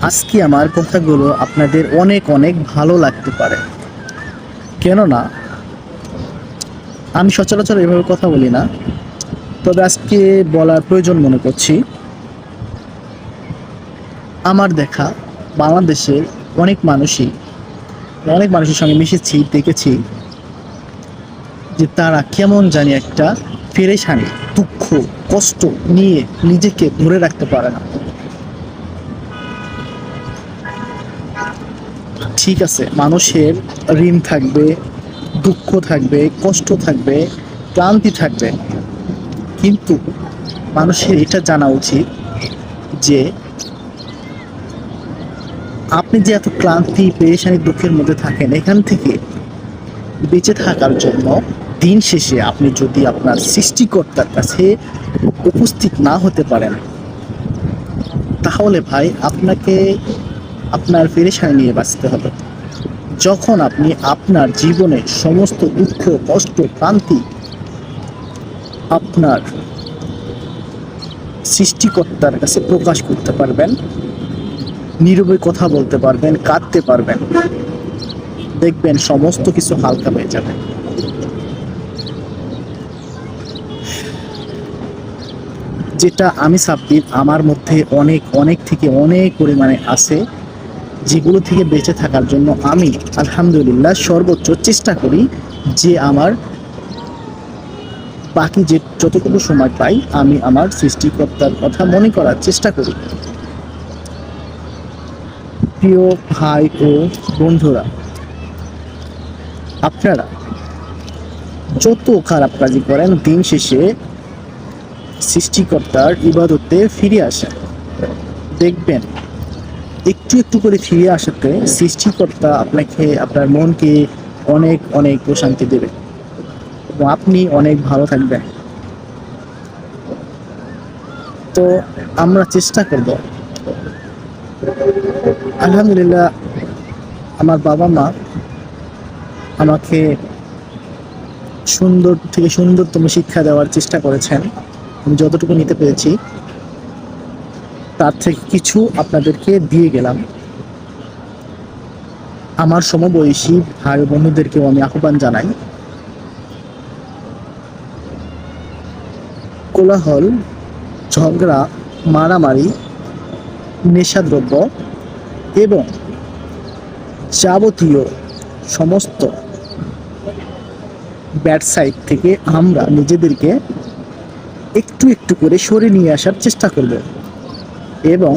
আজকে আমার কথাগুলো আপনাদের অনেক অনেক ভালো লাগতে পারে, কেননা আমি সচরাচর এভাবে কথা বলি না। তবে আজকে বলার প্রয়োজন মনে করছি। আমার দেখা বাংলাদেশের অনেক মানুষের সঙ্গে মিশেছি, দেখেছি যে তারা কেমন জানি একটা পেরেশানি, দুঃখ, কষ্ট নিয়ে নিজেকে ধরে রাখতে পারে না। ঠিক আছে, মানুষের ঋণ থাকবে, দুঃখ থাকবে, কষ্ট থাকবে, ক্লান্তি থাকবে, কিন্তু মানুষের এটা জানা উচিত যে আপনি যে এত ক্লান্তি, পেরেশানি, দুঃখের মধ্যে থাকেন, এখান থেকে বেঁচে থাকার জন্য দিন শেষে আপনি যদি আপনার সৃষ্টিকর্তার কাছে উপস্থিত না হতে পারেন, তাহলে ভাই আপনাকে আপনার পেরেশানি নিয়ে বাঁচতে হবে। যখন আপনি আপনার জীবনের সমস্ত দুঃখ, কষ্ট, ক্লান্তি আপনার সৃষ্টিকর্তার কাছে প্রকাশ করতে পারবেন, নীরবে কথা বলতে পারবেন, কাঁদতে পারবেন, দেখবেন সমস্ত কিছু হালকা হয়ে যাবে। যেটা আমি সাব্বির আমার মধ্যে অনেক অনেক থেকে অনেক পরিমাণে আছে, যেগুলো থেকে বেঁচে থাকার জন্য আমি আলহামদুলিল্লাহ সর্বোচ্চ চেষ্টা করি যে আমার বাকি যতটুকু সময় পাই আমি আমার সৃষ্টিকর্তার কথা মনে করার চেষ্টা করি। প্রিয় ভাই ও বন্ধুরা, আপনারা যত খারাপ কাজই করেন, দিন শেষে সৃষ্টিকর্তার ইবাদতে ফিরে আসেন। দেখবেন একটু একটু করে ফিরে আসাতে সৃষ্টিকর্তা আপনাকে, আপনার মনকে অনেক অনেক প্রশান্তি দেবে এবং আপনি অনেক ভালো থাকবেন। তো আমরা চেষ্টা করব, আলহামদুলিল্লাহ আমার বাবা মা আমাকে সুন্দর থেকে সুন্দরতম শিক্ষা দেওয়ার চেষ্টা করেছেন। আমি যতটুকু নিতে পেরেছি তার থেকে কিছু আপনাদেরকে দিয়ে গেলাম। আমার সমবয়সী ভাই বন্ধুদেরকেও আমি আহ্বান জানাই, কোলাহল, ঝগড়া, মারামারি, নেশাদ্রব্য এবং যাবতীয় সমস্ত ব্যাড সাইড থেকে আমরা নিজেদেরকে একটু একটু করে সরে নিয়ে আসার চেষ্টা করব এবং